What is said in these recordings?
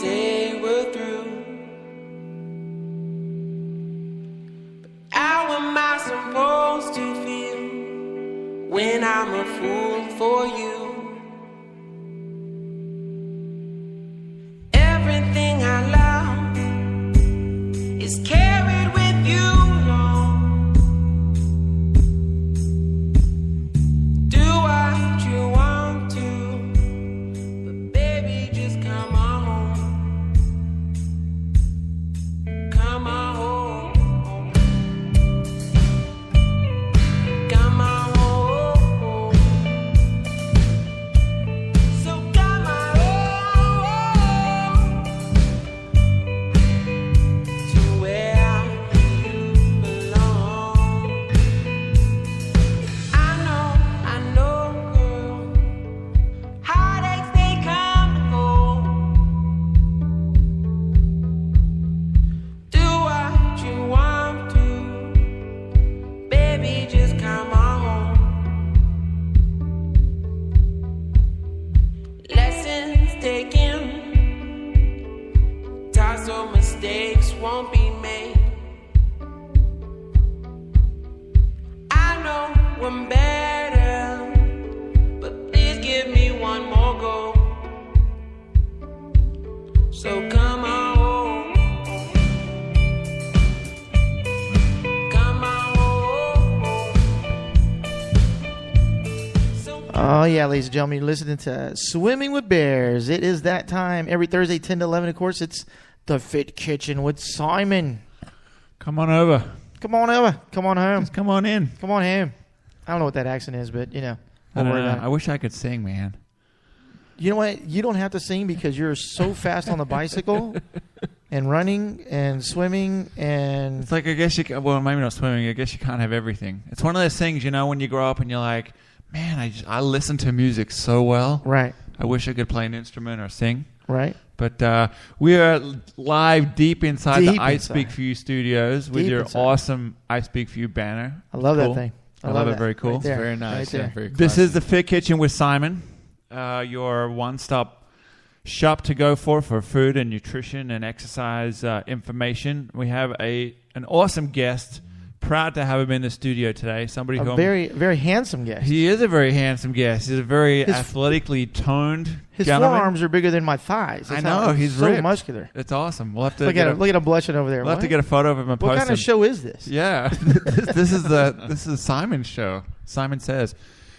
say we're through. But how am I supposed to feel when I'm a fool for you? Everything I love is carried with you along. Do what you want to, but baby, just come on home. Come on home. Come on home. So come on home to where you belong. I know, girl. Heartaches, they come and go. Do what you want to, baby, just come on home. Lessons taken, taught so mistakes won't be made. I know I'm better, but please give me one more go. So come on home. Come on home. So Oh, yeah, ladies and gentlemen, you're listening to Swimming with Bears. It is that time. Every Thursday, 10 to 11, of course, it's The Fit Kitchen with Simon. Come on over. Come on over. Come on home. Just come on in. Come on home. I don't know what that accent is, but, I we'll don't worry know. about I it. wish I could sing, man. You know what? You don't have to sing because you're so fast on the bicycle and running and swimming and... It's like, I guess well, maybe not swimming. I guess you can't have everything. It's one of those things, when you grow up and you're like, man, I listen to music so well. Right, I wish I could play an instrument or sing. right. But we are live deep inside Deep the I inside. Speak For You studios with Deep your inside. awesome I Speak For You banner. I love Cool. that thing. I love it. that. Very cool. Right there. Very nice. Right there. Yeah, very This classy. is the Fit Kitchen with Simon, your one-stop shop to go for food and nutrition and exercise information. We have an awesome guest. Proud to have him in the studio today. Somebody A who very, very handsome guest. he is a very handsome guest. He's a very His- athletically toned His gentleman. forearms are bigger than my thighs. I That's know, how- he's so ripped. muscular. It's awesome. We'll have to Look get at him. Look at him blushing over there. we'll have to What? get a photo of him and What post kind of him. show is this? Yeah, this is Simon's show. Simon Says.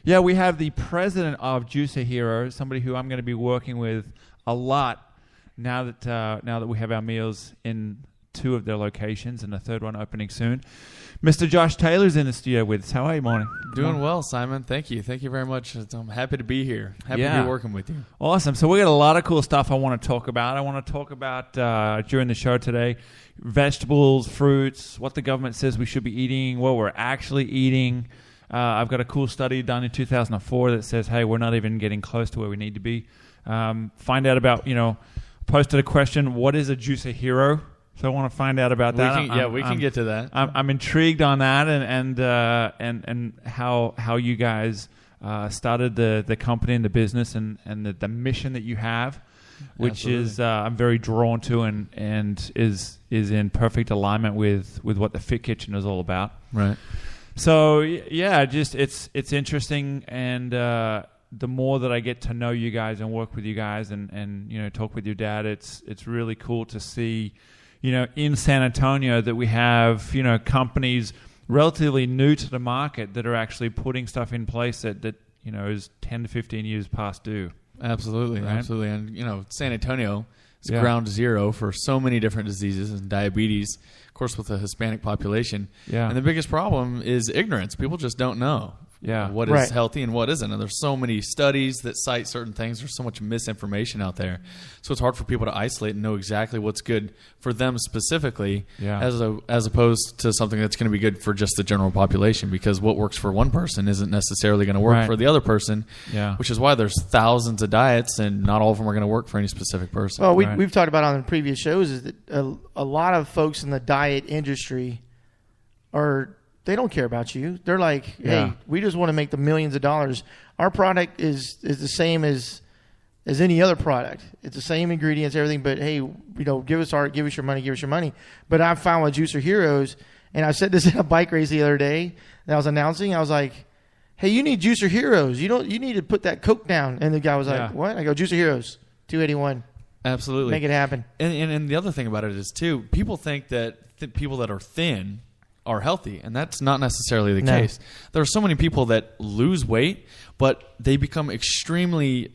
Yeah, we have the president of Juice a Hero, somebody who I'm going to be working with a lot now that we have our meals in 2 of their locations and the 3rd one opening soon. Mr. Josh Taylor's in the studio with us. How are you, morning? Doing well, Simon. Thank you. Thank you very much. I'm happy to be here. Happy to Yeah. be working with you. Awesome. So we got a lot of cool stuff I want to talk about. I want to talk about during the show today, vegetables, fruits, what the government says we should be eating, what we're actually eating. I've got a cool study done in 2004 that says, hey, we're not even getting close to where we need to be. Find out about, posted a question, what is a Juice a Hero? So I want to find out about that. We can get to that. I'm intrigued on that and how you guys started the company and the business and the mission that you have, which is I'm very drawn to and is in perfect alignment with what the Fit Kitchen is all about. Right. So yeah, just it's interesting, and the more that I get to know you guys and work with you guys and talk with your dad, it's really cool to see, in San Antonio that we have companies relatively new to the market that are actually putting stuff in place that is 10 to 15 years past due. Absolutely. Right? Absolutely. And, San Antonio is Yeah. ground zero for so many different diseases and diabetes, of course, with the Hispanic population. Yeah. And the biggest problem is ignorance. People just don't know. Yeah. What is Right. healthy and what isn't. And there's so many studies that cite certain things. There's so much misinformation out there. So it's hard for people to isolate and know exactly what's good for them specifically, Yeah. as opposed to something that's going to be good for just the general population, because what works for one person isn't necessarily going to work Right. for the other person, Yeah. which is why there's thousands of diets and not all of them are going to work for any specific person. Well, Right. we've talked about on the previous shows is that a lot of folks in the diet industry they don't care about you. They're like, hey, Yeah. we just want to make the millions of dollars. Our product is the same as as any other product. It's the same ingredients, everything, but hey, give us your money. But I found with Juicer Heroes, and I said this in a bike race the other day that I was announcing. I was like, hey, you need Juicer Heroes. You need to put that Coke down. And the guy was like, what? I go, Juicer Heroes, $281. Absolutely. Make it happen. And the other thing about it is, too, people think that people that are thin are healthy, and that's not necessarily the case. There are so many people that lose weight, but they become extremely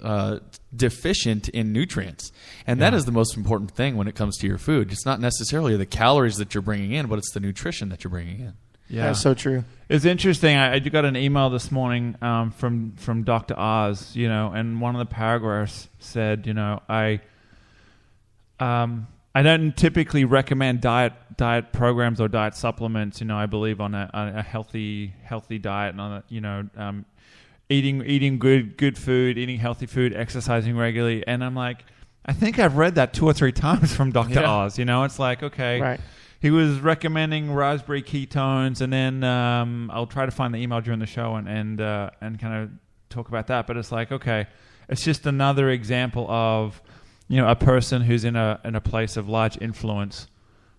deficient in nutrients. And that is the most important thing when it comes to your food. It's not necessarily the calories that you're bringing in, but it's the nutrition that you're bringing in. Yeah, that's so true. It's interesting. I got an email this morning from Dr. Oz, and one of the paragraphs said, I don't typically recommend diet programs or diet supplements. I believe on a healthy diet and on eating good food, eating healthy food, exercising regularly. And I'm like, I think I've read that 2 or 3 times from Dr. Oz. It's like, okay, right. He was recommending raspberry ketones, and then I'll try to find the email during the show and kind of talk about that. But it's like, okay, it's just another example of a person who's in a place of large influence,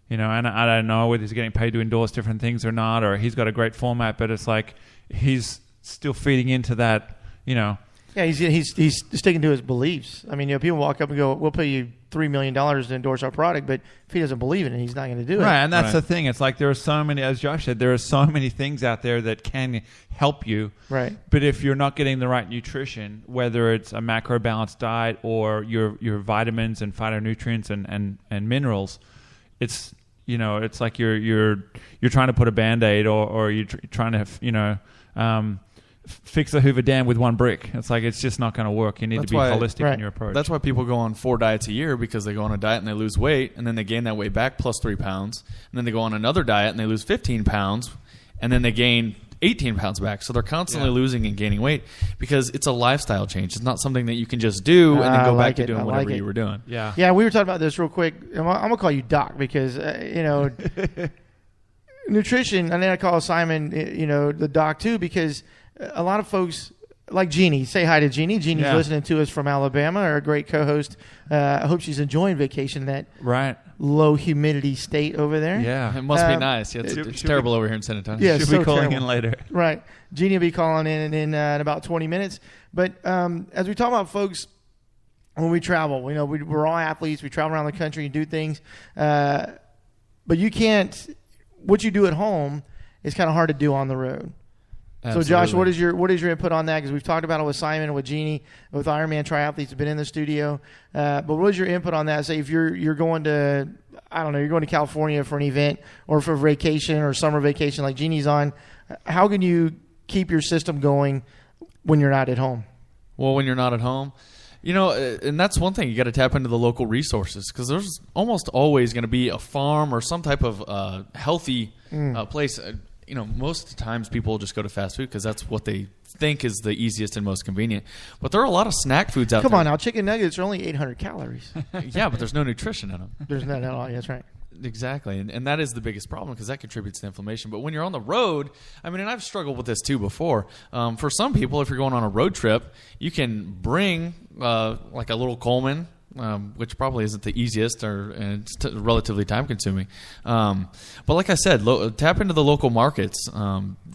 and I don't know whether he's getting paid to endorse different things or not, or he's got a great format, but it's like he's still feeding into that, Yeah, he's sticking to his beliefs. I mean, people walk up and go, "We'll pay you $3 million to endorse our product," but if he doesn't believe in it, he's not going to do it. Right, and that's the thing. It's like there are so many, as Josh said, there are so many things out there that can help you. Right. But if you're not getting the right nutrition, whether it's a macro balanced diet or your vitamins and phytonutrients and minerals, it's it's like you're trying to put a Band-Aid or you're trying to fix a Hoover Dam with one brick. It's like it's just not going to work. You need to be holistic in your approach. That's why people go on 4 diets a year, because they go on a diet and they lose weight, and then they gain that weight back plus 3 pounds, and then they go on another diet and they lose 15 pounds, and then they gain 18 pounds back. So they're constantly losing and gaining weight because it's a lifestyle change. It's not something that you can just do and then go back to doing whatever you were doing. Yeah, we were talking about this real quick. I'm going to call you Doc because, nutrition, and then I call Simon, the Doc too, because a lot of folks like Jeannie. Say hi to Jeannie. Jeannie's listening to us from Alabama, our great co-host. I hope she's enjoying vacation in that low humidity state over there. Yeah, it must be nice. Yeah, it's terrible over here in San Antonio. Yeah, she'll be calling in later. Right. Jeannie will be calling in about 20 minutes. But as we talk about folks, when we travel, we're all athletes. We travel around the country and do things. But you can't, what you do at home is kind of hard to do on the road. Absolutely. So, Josh, what is your input on that? Because we've talked about it with Simon and with Jeannie, with Ironman triathletes have been in the studio. But what is your input on that? Say if you're going to, you're going to California for an event or for vacation or summer vacation like Jeannie's on, how can you keep your system going when you're not at home? Well, when you're not at home, and that's one thing. You got to tap into the local resources, because there's almost always going to be a farm or some type of healthy place. Most times people just go to fast food because that's what they think is the easiest and most convenient. But there are a lot of snack foods out there. Come on now, chicken nuggets are only 800 calories. Yeah, but there's no nutrition in them. There's none at all. That's right. Exactly, and that is the biggest problem, because that contributes to inflammation. But when you're on the road, and I've struggled with this too before. For some people, if you're going on a road trip, you can bring like a little Coleman, which probably isn't the easiest, and it's relatively time-consuming. But like I said, tap into the local markets.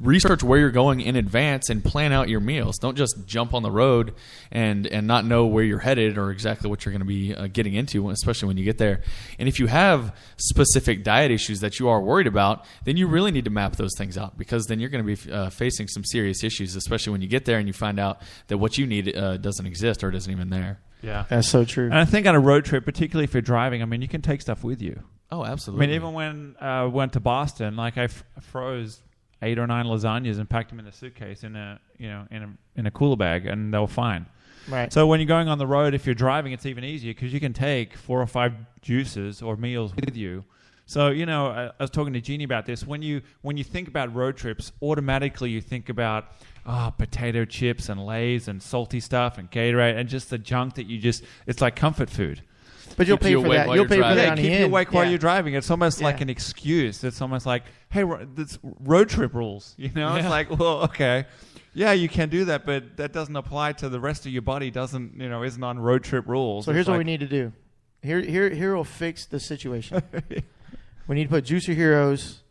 Research where you're going in advance and plan out your meals. Don't just jump on the road and not know where you're headed or exactly what you're going to be getting into, especially when you get there. And if you have specific diet issues that you are worried about, then you really need to map those things out, because then you're going to be facing some serious issues, especially when you get there and you find out that what you need doesn't exist or isn't even there. Yeah, that's so true. And I think on a road trip, particularly if you're driving, you can take stuff with you. Oh, absolutely. Even when I went to Boston, like I froze 8 or 9 lasagnas and packed them in a suitcase in a cooler bag, and they were fine. Right. So when you're going on the road, if you're driving, it's even easier because you can take 4 or 5 juices or meals with you. So I was talking to Jeannie about this. When you think about road trips, automatically you think about potato chips and Lay's and salty stuff and Gatorade and just the junk that it's like comfort food. But you'll pay for that. You'll pay for that on the end. Keep you awake while you're driving. It's almost like an excuse. It's almost like, hey, it's road trip rules. It's like, well, okay. Yeah, you can do that, but that doesn't apply to the rest of your body. Isn't on road trip rules. So here's what we need to do. Here will fix the situation. We need to put Juicer Heroes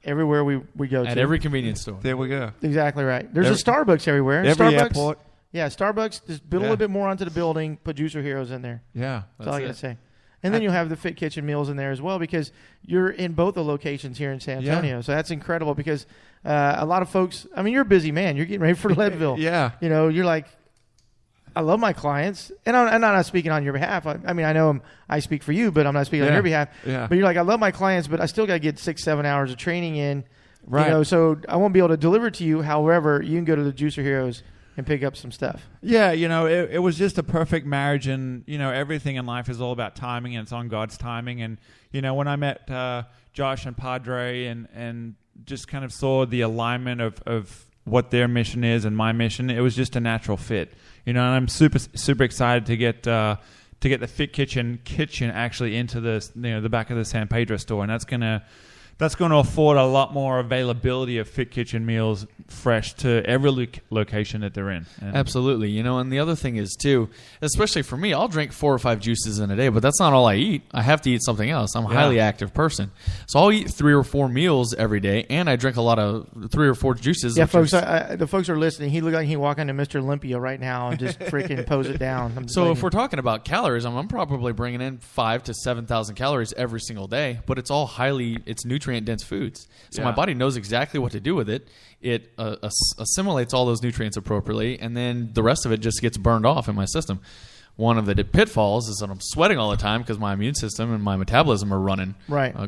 everywhere we go At to. every convenience store. There we go. Exactly right. There's a Starbucks everywhere. Every Starbucks, airport. Yeah, Starbucks, just build a little bit more onto the building, put Juicer Heroes in there. Yeah. That's all I got to say. And then you'll have the Fit Kitchen meals in there as well, because you're in both the locations here in San Antonio. Yeah. So that's incredible, because a lot of folks, I mean, you're a busy man. You're getting ready for Leadville. Yeah. You're like, I love my clients. And I'm not speaking on your behalf. I mean, I know I speak for you, but I'm not speaking on your behalf. Yeah. But you're like, I love my clients, but I still got to get 6-7 hours of training in. Right. So I won't be able to deliver to you. However, you can go to the Juicer Heroes and pick up some stuff. Yeah, it was just a perfect marriage, and everything in life is all about timing, and it's on God's timing. And when I met Josh and Padre, and just kind of saw the alignment of what their mission is and my mission, it was just a natural fit. And I'm super excited to get the Fit Kitchen actually into the back of the San Pedro store, and that's going to afford a lot more availability of Fit Kitchen meals fresh to every location that they're in. And Absolutely. And the other thing is, too, especially for me, I'll drink 4 or 5 juices in a day, but that's not all I eat. I have to eat something else. I'm a highly active person. So I'll eat 3 or 4 meals every day, and I drink a lot of 3 or 4 juices. Yeah, folks, the folks are listening. He looked like he walk into Mr. Olympia right now and just freaking pose it down. So if we're talking about calories, I'm probably bringing in 5,000 to 7,000 calories every single day, but it's all it's nutrient-dense foods. So my body knows exactly what to do with it. It assimilates all those nutrients appropriately, and then the rest of it just gets burned off in my system. One of the pitfalls is that I'm sweating all the time because my immune system and my metabolism are running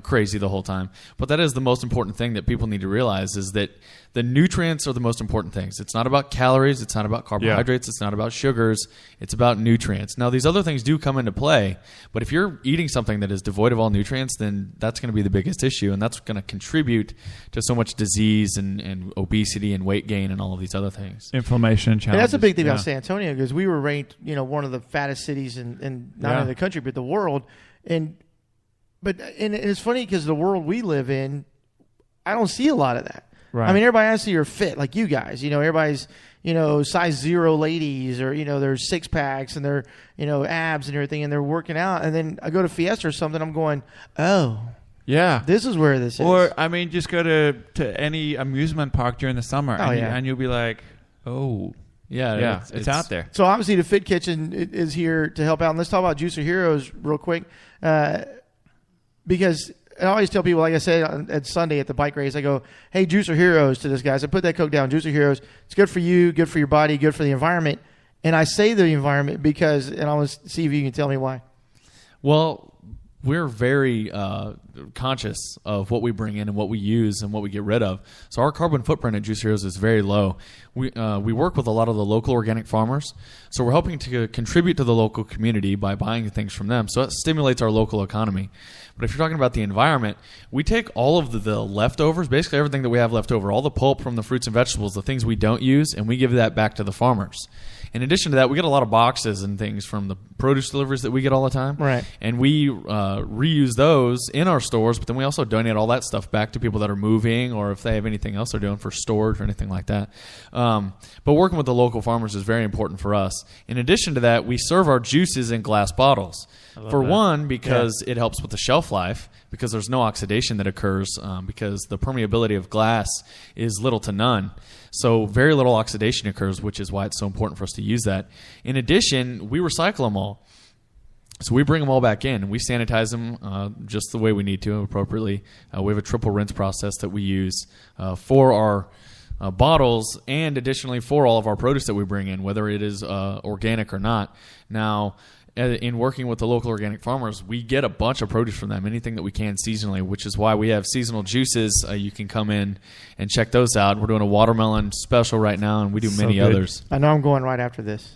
crazy the whole time. But that is the most important thing that people need to realize, is that the nutrients are the most important things. It's not about calories. It's not about carbohydrates. It's not about sugars. It's about nutrients. Now, these other things do come into play, but if you're eating something that is devoid of all nutrients, then that's going to be the biggest issue, and that's going to contribute to so much disease and obesity and weight gain and all of these other things. Inflammation challenges. And that's a big thing about San Antonio, because we were ranked, one of the fattest cities in not only the country but the world. And it's funny, because the world we live in, I don't see a lot of that. Right. I mean, everybody has to see you're fit, like you guys. Everybody's, size 0 ladies, or, their 6-packs and their, abs and everything, and they're working out. And then I go to Fiesta or something, I'm going, oh, yeah, this is where this is. Or, I mean, just go to any amusement park during the summer, and you'll be like, oh, yeah, it's out there. So obviously the Fit Kitchen is here to help out. And let's talk about Juicer Heroes real quick, because I always tell people, like I said at Sunday at the bike race, I go, hey, Juicer Heroes to this guy. I said, put that Coke down. Juicer Heroes. It's good for you, good for your body, good for the environment. And I say the environment because, and I want to see if you can tell me why. Well, we're very conscious of what we bring in and what we use and what we get rid of. So our carbon footprint at Juice Heroes is very low. We work with a lot of the local organic farmers. So we're helping to contribute to the local community by buying things from them. So it stimulates our local economy. But if you're talking about the environment, we take all of the leftovers, basically everything that we have left over, all the pulp from the fruits and vegetables, the things we don't use, and we give that back to the farmers. In addition to that, we get a lot of boxes and things from the produce deliveries that we get all the time. Right. And we reuse those in our stores, but then we also donate all that stuff back to people that are moving, or if they have anything else they're doing for storage or anything like that. But working with the local farmers is very important for us. In addition to that, we serve our juices in glass bottles. For one, because it helps with the shelf life, because there's no oxidation that occurs, because the permeability of glass is little to none. So very little oxidation occurs, which is why it's so important for us to use that. In addition, we recycle them all. So we bring them all back in, and we sanitize them just the way we need to appropriately. We have a triple rinse process that we use for our bottles, and additionally for all of our produce that we bring in, whether it is organic or not. Now, in working with the local organic farmers, we get a bunch of produce from them, anything that we can seasonally, which is why we have seasonal juices. You can come in and check those out. We're doing a watermelon special right now, and we do many others. I know I'm going right after this.